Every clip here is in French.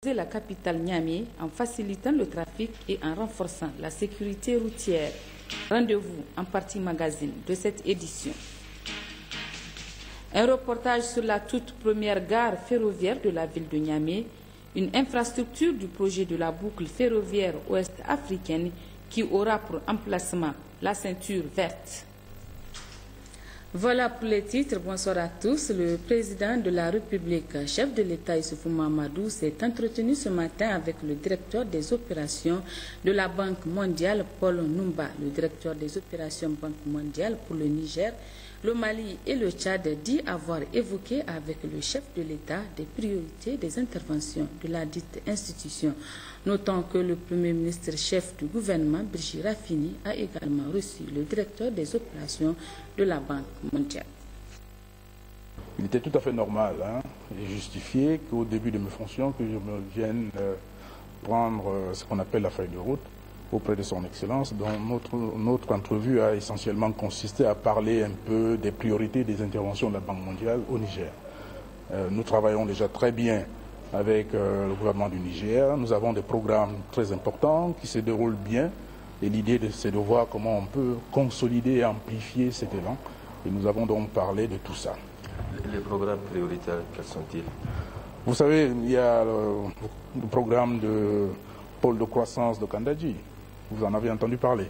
la capitale Niamey en facilitant le trafic et en renforçant la sécurité routière. Rendez-vous en partie magazine de cette édition. Un reportage sur la toute première gare ferroviaire de la ville de Niamey, une infrastructure du projet de la boucle ferroviaire ouest-africaine qui aura pour emplacement la ceinture verte. Voilà pour les titres. Bonsoir à tous. Le président de la République, chef de l'État Issoufou Mahamadou, s'est entretenu ce matin avec le directeur des opérations de la Banque mondiale, Paul Numba. Le directeur des opérations Banque mondiale pour le Niger, le Mali et le Tchad dit avoir évoqué avec le chef de l'État des priorités des interventions de la dite institution. Notons que le Premier ministre chef du gouvernement, Brigitte Raffini, a également reçu le directeur des opérations de la Banque mondiale. Il était tout à fait normal et justifié qu'au début de mes fonctions, que je me vienne prendre ce qu'on appelle la feuille de route auprès de son Excellence, dont notre entrevue a essentiellement consisté à parler un peu des priorités des interventions de la Banque mondiale au Niger. Nous travaillons déjà très bien avec le gouvernement du Niger. Nous avons des programmes très importants qui se déroulent bien et l'idée c'est de voir comment on peut consolider et amplifier cet élan. Et nous avons donc parlé de tout ça. Les programmes prioritaires, quels sont-ils? Vous savez, il y a le programme de pôle de croissance de Kandadji. Vous en avez entendu parler.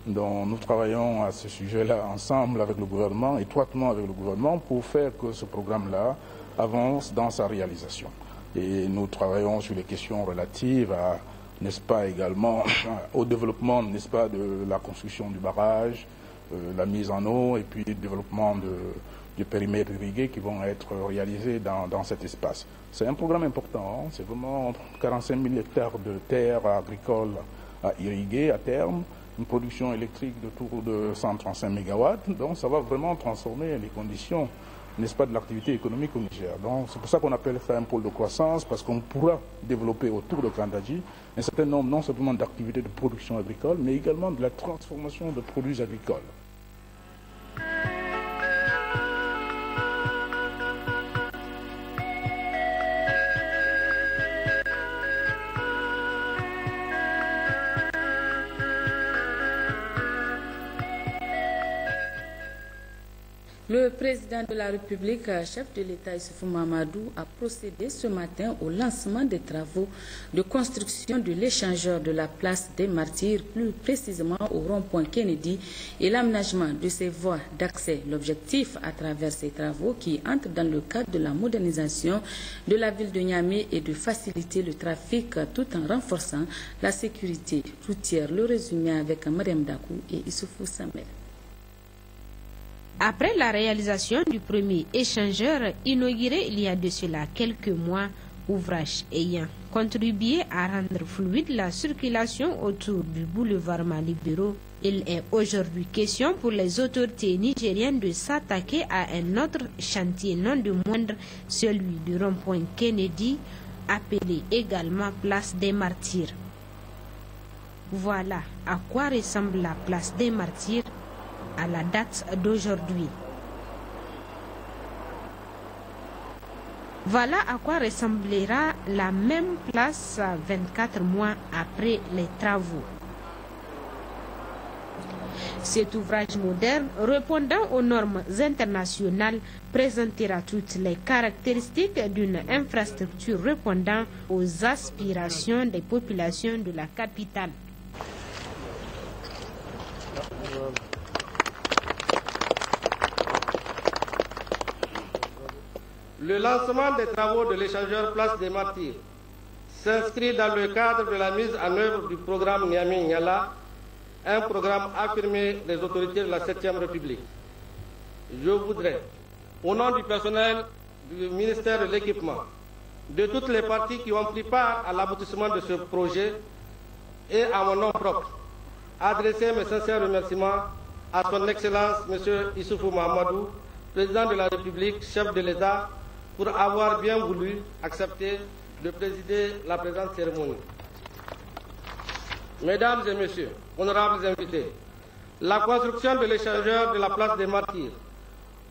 Donc nous travaillons à ce sujet-là ensemble avec le gouvernement, étroitement avec le gouvernement, pour faire que ce programme-là avance dans sa réalisation. Et nous travaillons sur les questions relatives à, n'est-ce pas, également au développement, n'est-ce pas, de la construction du barrage, la mise en eau et puis le développement du périmètre irrigué qui vont être réalisés dans cet espace. C'est un programme important, c'est vraiment 45 000 hectares de terres agricoles à irriguer à terme, une production électrique de tour de 135 MW, donc ça va vraiment transformer les conditions, n'est-ce pas, de l'activité économique au Niger. Donc c'est pour ça qu'on appelle ça un pôle de croissance, parce qu'on pourra développer autour de Kandadji un certain nombre non seulement d'activités de production agricole, mais également de la transformation de produits agricoles. Le président de la République, chef de l'État Issoufou Mahamadou, a procédé ce matin au lancement des travaux de construction de l'échangeur de la place des Martyrs, plus précisément au rond-point Kennedy, et l'aménagement de ses voies d'accès. L'objectif à travers ces travaux qui entrent dans le cadre de la modernisation de la ville de Niamey est de faciliter le trafic tout en renforçant la sécurité routière. Le résumé avec Mariam Dakou et Issoufou Samel. Après la réalisation du premier échangeur inauguré il y a de cela quelques mois, ouvrage ayant contribué à rendre fluide la circulation autour du boulevard Malibéro, il est aujourd'hui question pour les autorités nigériennes de s'attaquer à un autre chantier non de moindre, celui du rond-point Kennedy, appelé également place des Martyrs. Voilà à quoi ressemble la place des Martyrs à la date d'aujourd'hui. Voilà à quoi ressemblera la même place 24 mois après les travaux. Cet ouvrage moderne, répondant aux normes internationales, présentera toutes les caractéristiques d'une infrastructure répondant aux aspirations des populations de la capitale. Le lancement des travaux de l'échangeur Place des Martyrs s'inscrit dans le cadre de la mise en œuvre du programme Niamey-Niala, un programme affirmé des autorités de la 7e République. Je voudrais, au nom du personnel du ministère de l'Équipement, de toutes les parties qui ont pris part à l'aboutissement de ce projet et à mon nom propre, adresser mes sincères remerciements à son Excellence M. Issoufou Mahamadou, président de la République, chef de l'État, pour avoir bien voulu accepter de présider la présente cérémonie. Mesdames et Messieurs, honorables invités, la construction de l'échangeur de la place des Martyrs,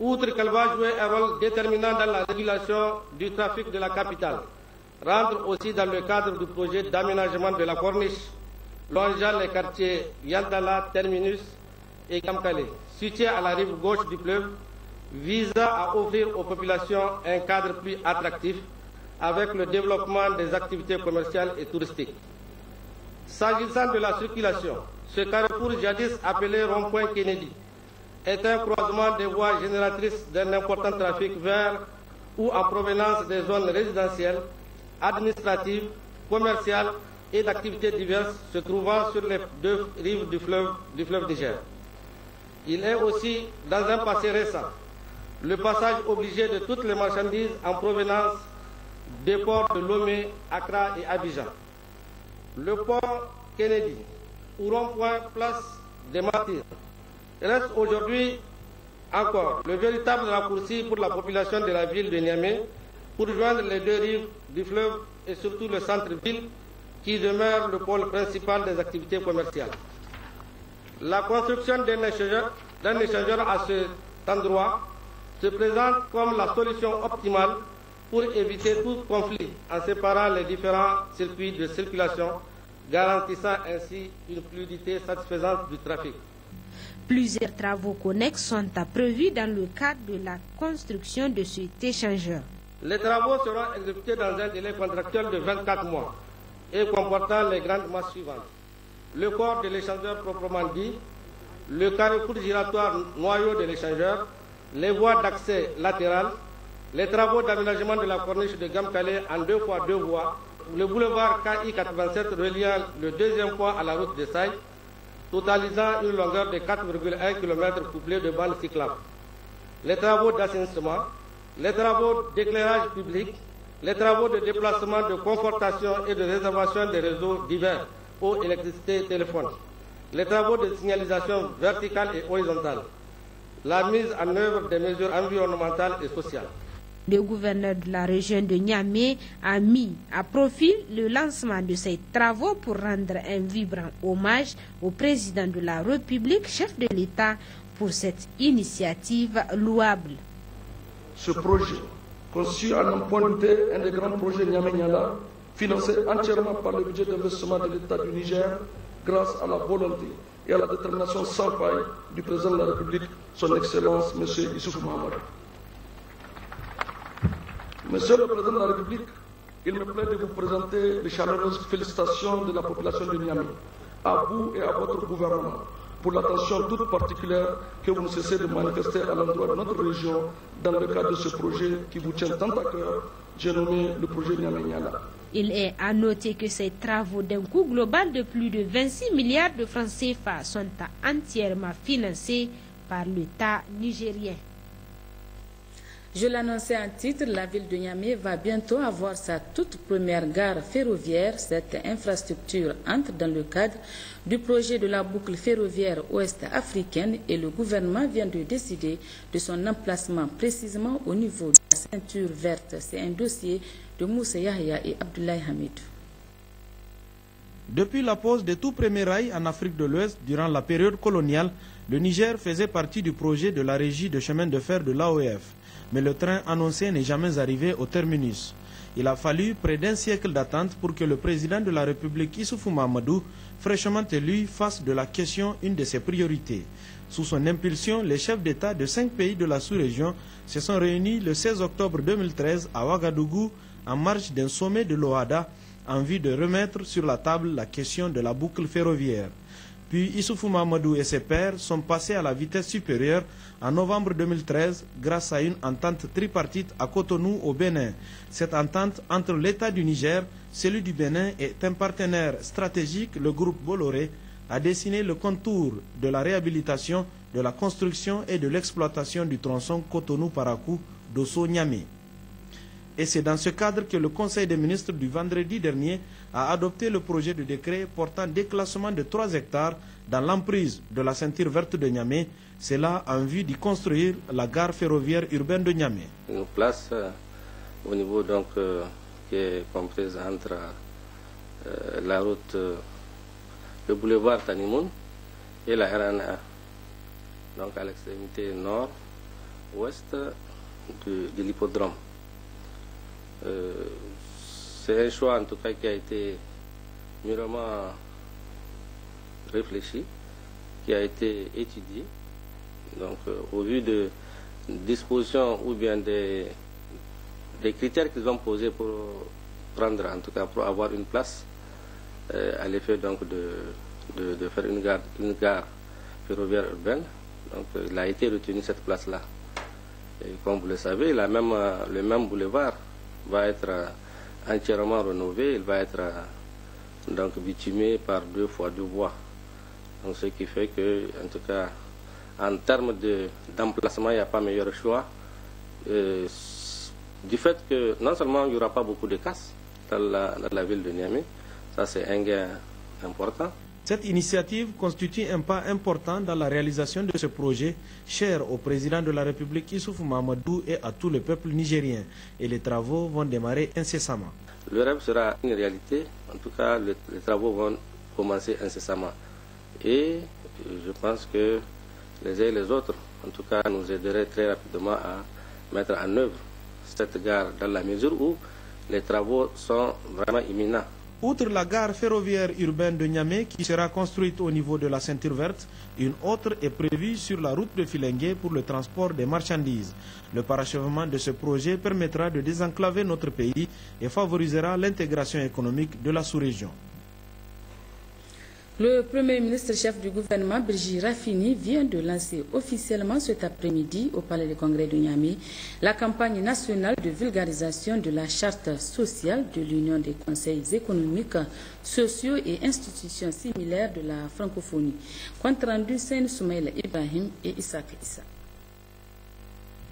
outre qu'elle va jouer un rôle déterminant dans la régulation du trafic de la capitale, rendre aussi dans le cadre du projet d'aménagement de la corniche longeant les quartiers Yandala, Terminus et Kamkale, situés à la rive gauche du fleuve, visant à offrir aux populations un cadre plus attractif avec le développement des activités commerciales et touristiques. S'agissant de la circulation, ce carrefour jadis appelé rond-point Kennedy est un croisement des voies génératrices d'un important trafic vers ou en provenance des zones résidentielles, administratives, commerciales et d'activités diverses se trouvant sur les deux rives du fleuve Niger. Il est aussi, dans un passé récent, le passage obligé de toutes les marchandises en provenance des ports de Lomé, Accra et Abidjan. Le port Kennedy, ou rond-point place des Martyrs, reste aujourd'hui encore le véritable raccourci pour la population de la ville de Niamey pour joindre les deux rives du fleuve et surtout le centre-ville qui demeure le pôle principal des activités commerciales. La construction d'un échangeur à cet endroit se présente comme la solution optimale pour éviter tout conflit en séparant les différents circuits de circulation, garantissant ainsi une fluidité satisfaisante du trafic. Plusieurs travaux connexes sont prévus dans le cadre de la construction de cet échangeur. Les travaux seront exécutés dans un délai contractuel de 24 mois et comportant les grandes masses suivantes. Le corps de l'échangeur proprement dit, le carrefour giratoire noyau de l'échangeur, les voies d'accès latérales, les travaux d'aménagement de la corniche de Gamkale en 2x2 voies, le boulevard KI87 reliant le deuxième point à la route de Saï, totalisant une longueur de 4,1 km couplée de bandes cyclables. Les travaux d'assainissement, les travaux d'éclairage public, les travaux de déplacement, de confortation et de réservation des réseaux divers, eau, électricité et téléphone, les travaux de signalisation verticale et horizontale, la mise en œuvre des mesures environnementales et sociales. Le gouverneur de la région de Niamey a mis à profit le lancement de ces travaux pour rendre un vibrant hommage au président de la République, chef de l'État, pour cette initiative louable. Ce projet conçu à n'en point douter un des grands projets Niamey-Niala, financé entièrement par le budget d'investissement de l'État du Niger, grâce à la volonté et à la détermination sans faille du président de la République, son Excellence, M. Issoufou Mahamadou. Monsieur le Président de la République, il me plaît de vous présenter les chaleureuses félicitations de la population de Niamey, à vous et à votre gouvernement, pour l'attention toute particulière que vous ne cessez de manifester à l'endroit de notre région dans le cadre de ce projet qui vous tient tant à cœur, j'ai nommé le projet Niamey-Niala. Il est à noter que ces travaux d'un coût global de plus de 26 milliards de francs CFA sont entièrement financés par l'État nigérien. Je l'annonçais en titre, la ville de Niamey va bientôt avoir sa toute première gare ferroviaire. Cette infrastructure entre dans le cadre du projet de la boucle ferroviaire ouest-africaine et le gouvernement vient de décider de son emplacement précisément au niveau de la ceinture verte. C'est un dossier de Moussa Yahya et Abdoulaye Hamidou. Depuis la pose des tout premiers rails en Afrique de l'Ouest durant la période coloniale, le Niger faisait partie du projet de la régie de chemin de fer de l'AOF. Mais le train annoncé n'est jamais arrivé au terminus. Il a fallu près d'un siècle d'attente pour que le président de la République Issoufou Mahamadou, fraîchement élu, fasse de la question une de ses priorités. Sous son impulsion, les chefs d'État de 5 pays de la sous-région se sont réunis le 16 octobre 2013 à Ouagadougou en marge d'un sommet de l'OHADA en vue de remettre sur la table la question de la boucle ferroviaire. Puis Issoufou Mahamadou et ses pairs sont passés à la vitesse supérieure en novembre 2013 grâce à une entente tripartite à Cotonou au Bénin. Cette entente entre l'État du Niger, celui du Bénin et un partenaire stratégique, le groupe Bolloré, a dessiné le contour de la réhabilitation, de la construction et de l'exploitation du tronçon Cotonou-Parakou-Dosso-Niamey. Et c'est dans ce cadre que le Conseil des ministres du vendredi dernier a adopté le projet de décret portant déclassement de 3 hectares dans l'emprise de la ceinture verte de Niamey, cela en vue d'y construire la gare ferroviaire urbaine de Niamey. Une place au niveau donc qui est comprise entre la route, le boulevard Tanimoun et la RNA, donc à l'extrémité nord-ouest de l'hippodrome. c'est un choix en tout cas qui a été mûrement réfléchi, qui a été étudié. Donc au vu de dispositions ou bien des critères qu'ils ont posés pour prendre, en tout cas pour avoir une place, à l'effet donc de faire une gare ferroviaire urbaine. Donc il a été retenu cette place-là. Et comme vous le savez, le même boulevard va être entièrement rénové, il va être donc bitumé par 2 fois 2 voies. Donc ce qui fait que, en tout cas, en termes d'emplacement, il n'y a pas meilleur choix. Du fait que non seulement il n'y aura pas beaucoup de casse dans la ville de Niamey, ça c'est un gain important. Cette initiative constitue un pas important dans la réalisation de ce projet cher au président de la République Issoufou Mahamadou et à tout le peuple nigérien. Et les travaux vont démarrer incessamment. Le rêve sera une réalité. En tout cas, les travaux vont commencer incessamment. Et je pense que les uns et les autres, en tout cas, nous aideraient très rapidement à mettre en œuvre cette gare dans la mesure où les travaux sont vraiment imminents. Outre la gare ferroviaire urbaine de Niamey qui sera construite au niveau de la ceinture verte, une autre est prévue sur la route de Filengue pour le transport des marchandises. Le parachèvement de ce projet permettra de désenclaver notre pays et favorisera l'intégration économique de la sous-région. Le Premier ministre chef du gouvernement, Birji Rafini, vient de lancer officiellement cet après-midi au Palais du Congrès de Niamey la campagne nationale de vulgarisation de la charte sociale de l'Union des conseils économiques, sociaux et institutions similaires de la francophonie. Compte rendu Seine Soumaïla Ibrahim et Issa Issa.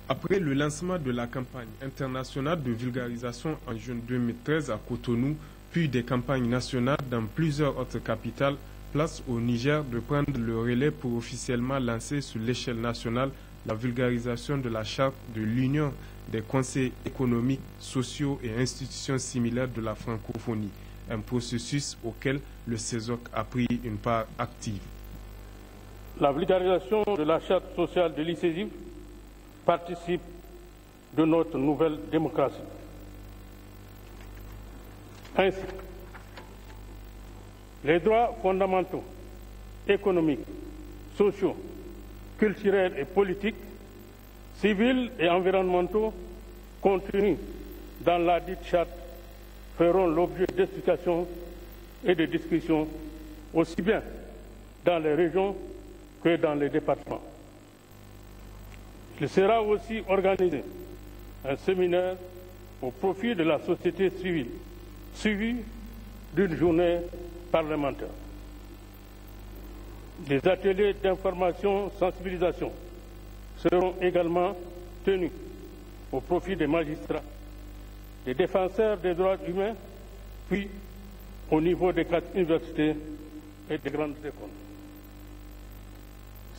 Après le lancement de la campagne internationale de vulgarisation en juin 2013 à Cotonou, puis des campagnes nationales dans plusieurs autres capitales, place au Niger de prendre le relais pour officiellement lancer sur l'échelle nationale la vulgarisation de la charte de l'Union des conseils économiques, sociaux et institutions similaires de la francophonie, un processus auquel le CESOC a pris une part active. La vulgarisation de la charte sociale de l'ICESIF participe de notre nouvelle démocratie. Ainsi, les droits fondamentaux, économiques, sociaux, culturels et politiques, civils et environnementaux contenus dans la dite charte feront l'objet d'explications et de discussions aussi bien dans les régions que dans les départements. Il sera aussi organisé un séminaire au profit de la société civile, suivi d'une journée parlementaire. Des ateliers d'information-sensibilisation seront également tenus au profit des magistrats, des défenseurs des droits humains, puis au niveau des 4 universités et des grandes écoles.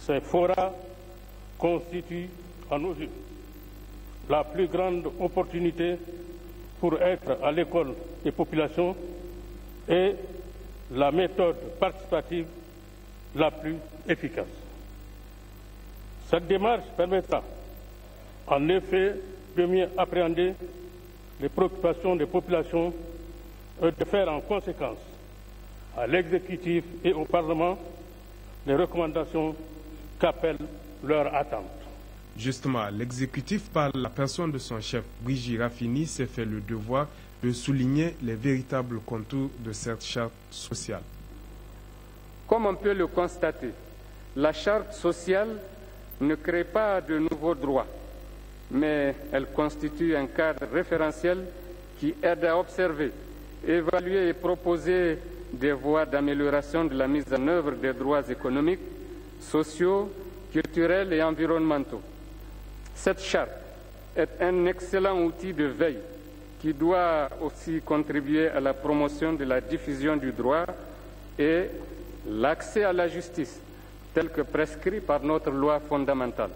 Ces forats constituent, à nos yeux, la plus grande opportunité pour être à l'école des populations et la méthode participative la plus efficace. Cette démarche permettra en effet de mieux appréhender les préoccupations des populations et de faire en conséquence à l'exécutif et au Parlement les recommandations qu'appellent leurs attentes. Justement, l'exécutif, par la personne de son chef, Birji Rafini, s'est fait le devoir de souligner les véritables contours de cette charte sociale. Comme on peut le constater, la charte sociale ne crée pas de nouveaux droits, mais elle constitue un cadre référentiel qui aide à observer, évaluer et proposer des voies d'amélioration de la mise en œuvre des droits économiques, sociaux, culturels et environnementaux. Cette charte est un excellent outil de veille qui doit aussi contribuer à la promotion de la diffusion du droit et l'accès à la justice, tel que prescrit par notre loi fondamentale.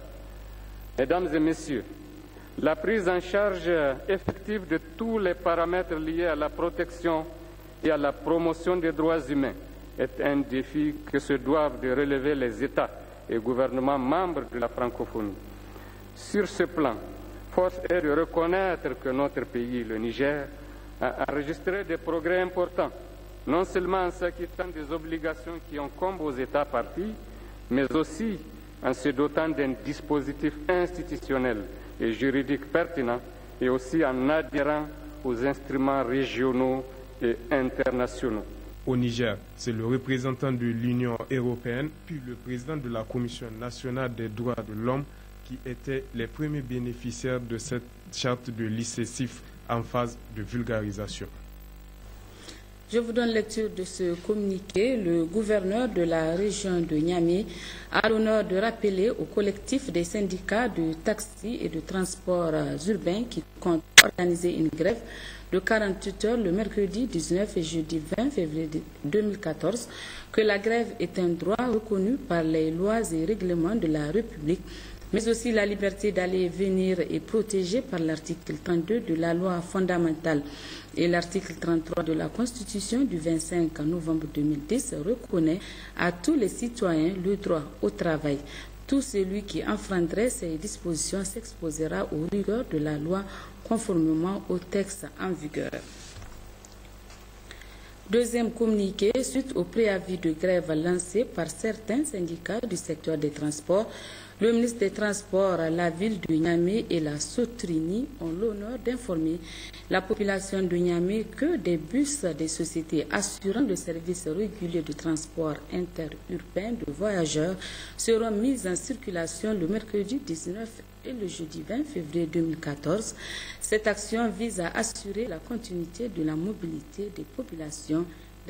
Mesdames et Messieurs, la prise en charge effective de tous les paramètres liés à la protection et à la promotion des droits humains est un défi que se doivent de relever les États et gouvernements membres de la francophonie. Sur ce plan, force est de reconnaître que notre pays, le Niger, a enregistré des progrès importants, non seulement en s'acquittant des obligations qui incombent aux États partis, mais aussi en se dotant d'un dispositif institutionnel et juridique pertinent et aussi en adhérant aux instruments régionaux et internationaux. Au Niger, c'est le représentant de l'Union européenne, puis le président de la Commission nationale des droits de l'homme qui étaient les premiers bénéficiaires de cette charte de l'ICCIF en phase de vulgarisation. Je vous donne lecture de ce communiqué. Le gouverneur de la région de Niamey a l'honneur de rappeler au collectif des syndicats de taxi et de transport urbain qui comptent organiser une grève de 48 heures le mercredi 19 et jeudi 20 février 2014 que la grève est un droit reconnu par les lois et règlements de la République, mais aussi la liberté d'aller et venir est protégée par l'article 32 de la loi fondamentale et l'article 33 de la Constitution du 25 novembre 2010 reconnaît à tous les citoyens le droit au travail. Tout celui qui enfreindrait ces dispositions s'exposera aux rigueurs de la loi conformément au texte en vigueur. Deuxième communiqué, suite au préavis de grève lancé par certains syndicats du secteur des transports, le ministre des Transports, la ville de Niamey et la Sotrini ont l'honneur d'informer la population de Niamey que des bus des sociétés assurant le service régulier de transport interurbain de voyageurs seront mis en circulation le mercredi 19 et le jeudi 20 février 2014. Cette action vise à assurer la continuité de la mobilité des populations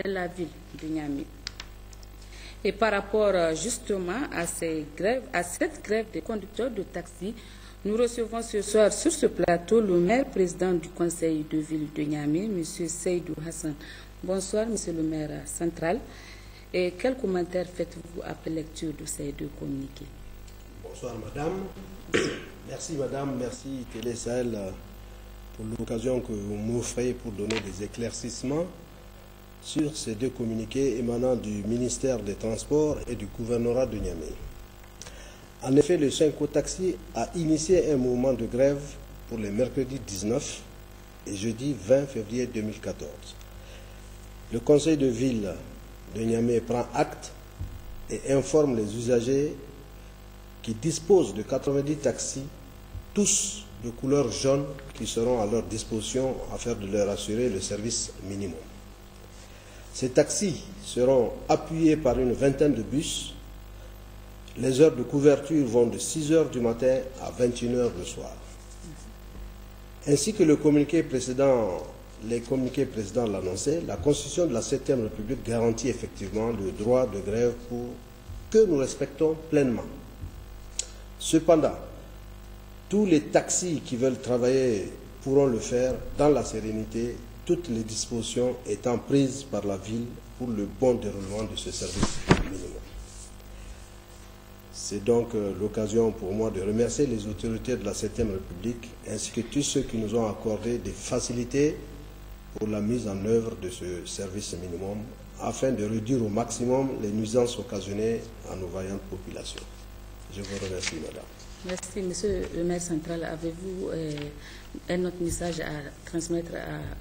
de la ville de Niamey. Et par rapport justement à cette grève des conducteurs de taxi, nous recevons ce soir sur ce plateau le maire président du conseil de ville de Niamey, M. Seydou Hassan. Bonsoir, M. le maire central. Et quel commentaire faites-vous après lecture de ces deux communiqués? Bonsoir, madame. Merci, madame. Merci, Télé Sahel, pour l'occasion que vous m'offrez pour donner des éclaircissements sur ces deux communiqués émanant du ministère des Transports et du gouvernorat de Niamey. En effet, le Synco Taxi a initié un mouvement de grève pour les mercredis 19 et jeudi 20 février 2014. Le conseil de ville de Niamey prend acte et informe les usagers qui disposent de 90 taxis, tous de couleur jaune, qui seront à leur disposition afin de leur assurer le service minimum. Ces taxis seront appuyés par une vingtaine de bus. Les heures de couverture vont de 6 h du matin à 21 h le soir. Ainsi que les communiqués précédents l'annonçaient, la Constitution de la 7e République garantit effectivement le droit de grève que nous respectons pleinement. Cependant, tous les taxis qui veulent travailler pourront le faire dans la sérénité, toutes les dispositions étant prises par la ville pour le bon déroulement de ce service minimum. C'est donc l'occasion pour moi de remercier les autorités de la 7e République ainsi que tous ceux qui nous ont accordé des facilités pour la mise en œuvre de ce service minimum afin de réduire au maximum les nuisances occasionnées à nos vaillantes populations. Je vous remercie, madame. Merci, monsieur le maire central. Avez-vous un autre message à transmettre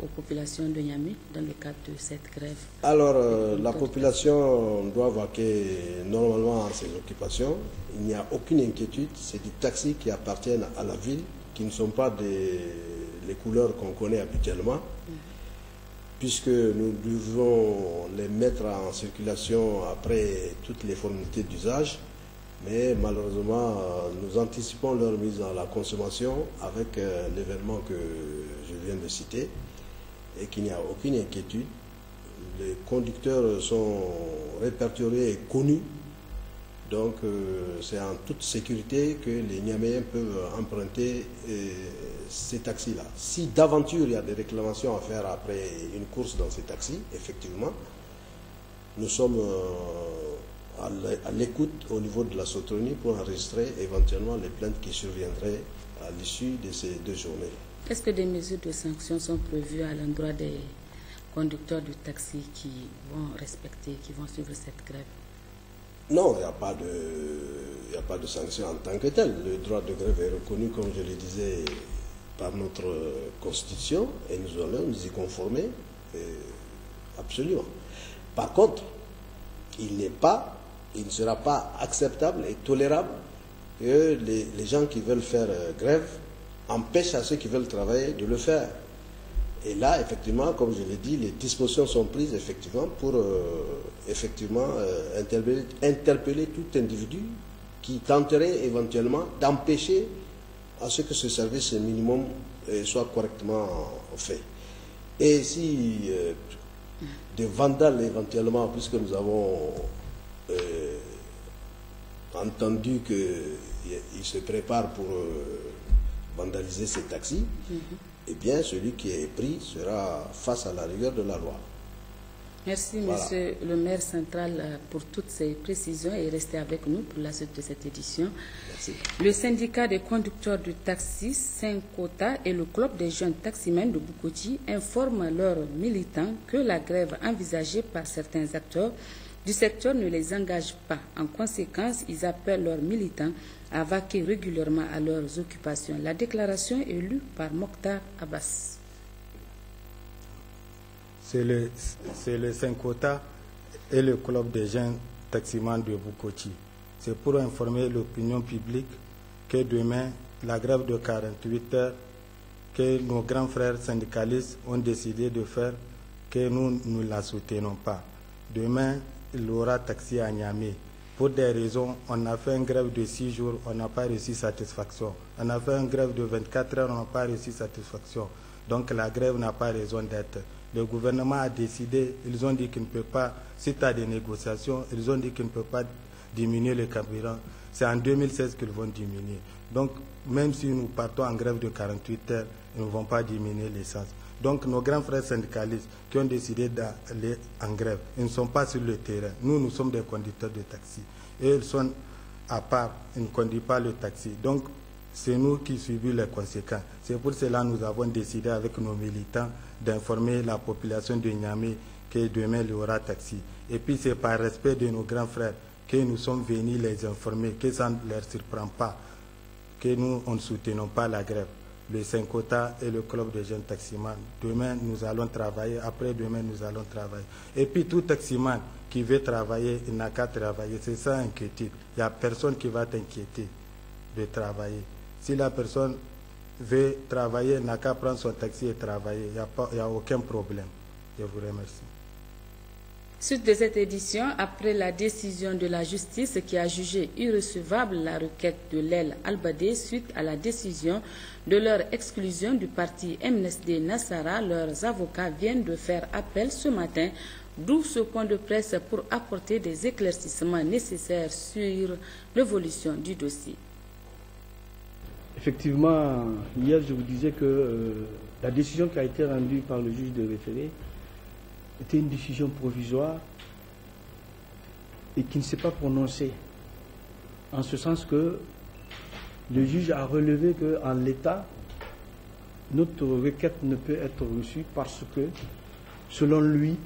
aux populations de Niamey dans le cadre de cette grève? Alors, la population doit vaquer normalement à ses occupations. Il n'y a aucune inquiétude. C'est des taxis qui appartiennent à la ville, qui ne sont pas les couleurs qu'on connaît habituellement, puisque nous devons les mettre en circulation après toutes les formalités d'usage. Mais malheureusement, nous anticipons leur mise à la consommation avec l'événement que je viens de citer et qu'il n'y a aucune inquiétude. Les conducteurs sont répertoriés et connus, donc c'est en toute sécurité que les Niaméens peuvent emprunter ces taxis-là. Si d'aventure il y a des réclamations à faire après une course dans ces taxis, effectivement, nous sommes à l'écoute au niveau de la Sotrini pour enregistrer éventuellement les plaintes qui surviendraient à l'issue de ces 2 journées. Est-ce que des mesures de sanctions sont prévues à l'endroit des conducteurs de taxi qui vont respecter, qui vont suivre cette grève? Non, il n'y a pas de sanctions en tant que telles. Le droit de grève est reconnu, comme je le disais par notre Constitution et nous allons nous y conformer absolument. Par contre, il ne sera pas acceptable et tolérable que les gens qui veulent faire grève empêchent à ceux qui veulent travailler de le faire. Et là, effectivement, comme je l'ai dit, les dispositions sont prises effectivement pour interpeller tout individu qui tenterait éventuellement d'empêcher à ce que ce service minimum soit correctement fait. Et si des vandales éventuellement, puisque nous avons entendu qu'ils se préparent pour vandaliser ces taxis, eh bien celui qui est pris sera face à la rigueur de la loi. Merci, Monsieur le maire central, pour toutes ces précisions et restez avec nous pour la suite de cette édition. Merci. Le syndicat des conducteurs de taxi, Syncota, et le club des jeunes taximens de Bukoti informent leurs militants que la grève envisagée par certains acteurs du secteur ne les engage pas. En conséquence, ils appellent leurs militants à vaquer régulièrement à leurs occupations. La déclaration est lue par Mokhtar Abbas. C'est le Syncota et le club des jeunes taximans de Bukoti. C'est pour informer l'opinion publique que demain, la grève de 48 heures que nos grands frères syndicalistes ont décidé de faire, que nous ne la soutenons pas. Demain, il y aura taxi à Niamey. Pour des raisons, on a fait une grève de 6 jours, on n'a pas reçu satisfaction. On a fait une grève de 24 heures, on n'a pas reçu satisfaction. Donc la grève n'a pas raison d'être. Le gouvernement a décidé, ils ont dit qu'il ne peut pas, suite à des négociations, ils ont dit qu'ils ne peuvent pas diminuer le carburant. C'est en 2016 qu'ils vont diminuer. Donc, même si nous partons en grève de 48 heures, ils ne vont pas diminuer l'essence. Donc, nos grands frères syndicalistes qui ont décidé d'aller en grève, ils ne sont pas sur le terrain. Nous sommes des conducteurs de taxi. Et ils sont à part, ils ne conduisent pas le taxi. Donc, c'est nous qui subissons les conséquences. C'est pour cela que nous avons décidé avec nos militants d'informer la population de Niamey que demain il y aura taxi. Et puis c'est par respect de nos grands frères que nous sommes venus les informer, que ça ne leur surprend pas, que nous on ne soutenons pas la grève. Le Syncota et le club des jeunes taximans. Demain nous allons travailler, après-demain nous allons travailler. Et puis tout taximan qui veut travailler, il n'a qu'à travailler. C'est ça l'inquiétude. Il n'y a personne qui va t'inquiéter de travailler. Si la personne veut travailler, n'a qu'à prendre son taxi et travailler. Il n'y a aucun problème. Je vous remercie. Suite de cette édition, après la décision de la justice qui a jugé irrecevable la requête de l'aile Albadé suite à la décision de leur exclusion du parti MNSD Nassara, leurs avocats viennent de faire appel ce matin, d'où ce point de presse pour apporter des éclaircissements nécessaires sur l'évolution du dossier. Effectivement, hier je vous disais que la décision qui a été rendue par le juge de référé était une décision provisoire et qui ne s'est pas prononcée. En ce sens que le juge a relevé qu'en l'état, notre requête ne peut être reçue parce que, selon lui,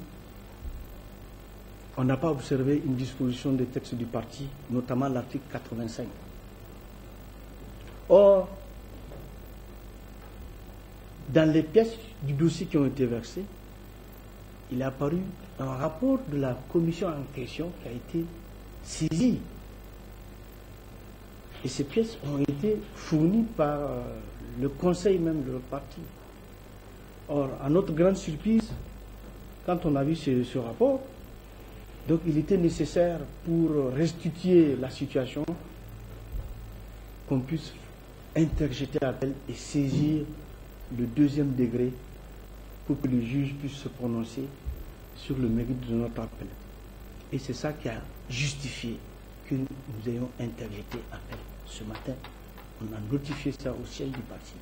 on n'a pas observé une disposition des textes du parti, notamment l'article 85. Or, dans les pièces du dossier qui ont été versées, il est apparu un rapport de la commission en question qui a été saisi. Et ces pièces ont été fournies par le conseil même de notre parti. Or, à notre grande surprise, quand on a vu ce rapport, donc il était nécessaire pour restituer la situation qu'on puisse interjeter appel et saisir le deuxième degré pour que le juge puisse se prononcer sur le mérite de notre appel. Et c'est ça qui a justifié que nous ayons interjeté appel. Ce matin, on a notifié ça au siège du parti.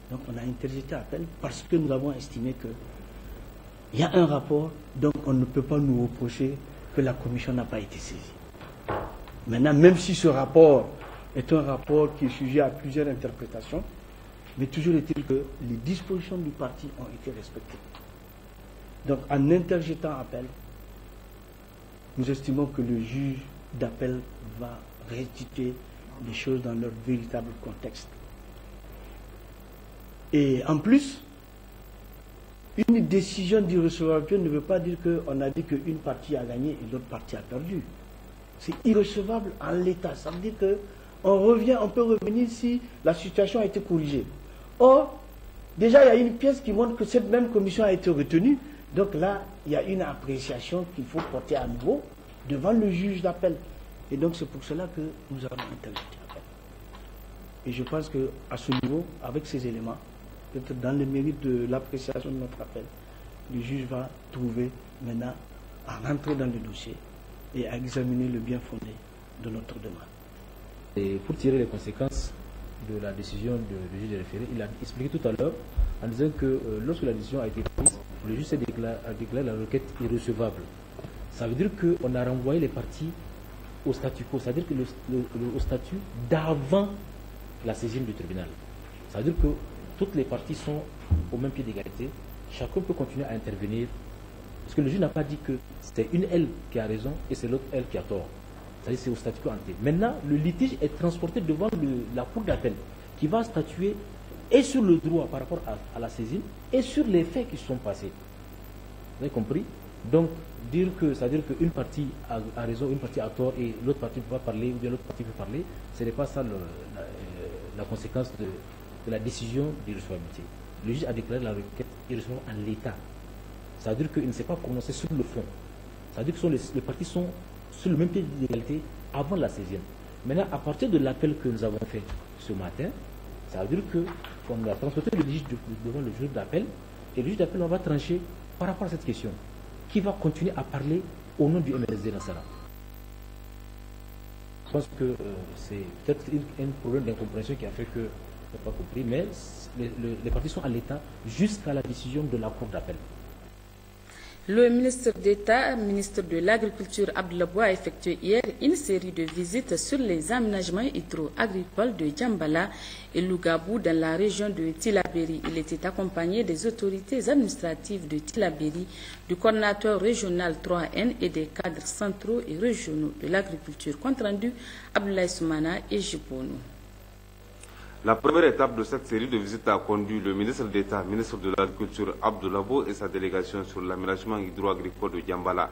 Donc on a interjeté appel parce que nous avons estimé qu'il y a un rapport, donc on ne peut pas nous reprocher que la commission n'a pas été saisie. Maintenant, même si ce rapport est un rapport qui est sujet à plusieurs interprétations, mais toujours est-il que les dispositions du parti ont été respectées. Donc, en interjetant appel, nous estimons que le juge d'appel va restituer les choses dans leur véritable contexte. Et en plus, une décision d'irrecevabilité ne veut pas dire qu'on a dit qu'une partie a gagné et l'autre partie a perdu. C'est irrecevable en l'état. Ça veut dire qu'on peut revenir si la situation a été corrigée. Or, déjà, il y a une pièce qui montre que cette même commission a été retenue. Donc là, il y a une appréciation qu'il faut porter à nouveau devant le juge d'appel. Et donc, c'est pour cela que nous avons interjeté l'appel. Et je pense qu'à ce niveau, avec ces éléments, peut-être dans le mérite de l'appréciation de notre appel, le juge va trouver maintenant à rentrer dans le dossier et à examiner le bien fondé de notre demande. Et pour tirer les conséquences de la décision du juge de référé, il a expliqué tout à l'heure en disant que lorsque la décision a été prise, le juge a déclaré la requête irrecevable. Ça veut dire qu'on a renvoyé les parties au statu quo, c'est-à-dire que au statut d'avant la saisine du tribunal. Ça veut dire que toutes les parties sont au même pied d'égalité, chacun peut continuer à intervenir, parce que le juge n'a pas dit que c'est une elle qui a raison et c'est l'autre elle qui a tort. C'est-à-dire que c'est au statu quo ante. Maintenant, le litige est transporté devant la cour d'appel, qui va statuer et sur le droit par rapport à la saisine et sur les faits qui se sont passés. Vous avez compris? Donc, dire que, c'est-à-dire qu'une partie a raison, une partie a tort et l'autre partie ne peut pas parler ou bien l'autre partie peut parler, ce n'est pas ça la conséquence de la décision d'irrecevabilité. Le juge a déclaré la requête irrecevable en l'état. Ça veut dire qu'il ne s'est pas prononcé sur le fond. Ça veut dire que les parties sont sur le même pied d'égalité avant la saisine. Maintenant, à partir de l'appel que nous avons fait ce matin, ça veut dire qu'on a transporté le juge devant le juge d'appel et le juge d'appel va trancher par rapport à cette question. Qui va continuer à parler au nom du MSD Nassara. Je pense que c'est peut-être un problème d'incompréhension qui a fait que je n'ai pas compris, mais les parties sont à l'état jusqu'à la décision de la Cour d'appel. Le ministre d'État, ministre de l'Agriculture Abdoulaye a effectué hier une série de visites sur les aménagements hydro-agricoles de Djambala et Lougabou dans la région de Tillabéri. Il était accompagné des autorités administratives de Tillabéri, du coordinateur régional 3N et des cadres centraux et régionaux de l'agriculture. Compte rendu Abdoulaye Soumana et Jiponou. La première étape de cette série de visites a conduit le ministre d'État, ministre de l'Agriculture Abdoulaye et sa délégation sur l'aménagement hydro-agricole de Djambala.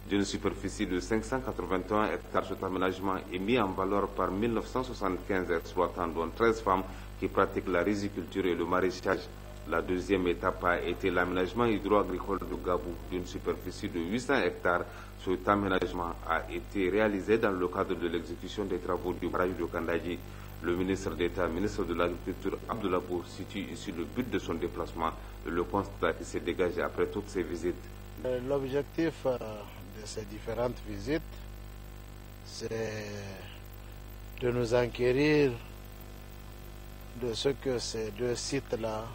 D'une superficie de 581 hectares, cet aménagement est mis en valeur par 1975 exploitants, dont 13 femmes qui pratiquent la riziculture et le maraîchage. La deuxième étape a été l'aménagement hydro-agricole de Gabou, d'une superficie de 800 hectares. Cet aménagement a été réalisé dans le cadre de l'exécution des travaux du barrage de Kandadji. Le ministre d'État, ministre de l'Agriculture, Abdoulaye, situe ici le but de son déplacement et le constat qui s'est dégagé après toutes ces visites. L'objectif de ces différentes visites, c'est de nous enquérir de ce que ces deux sites-là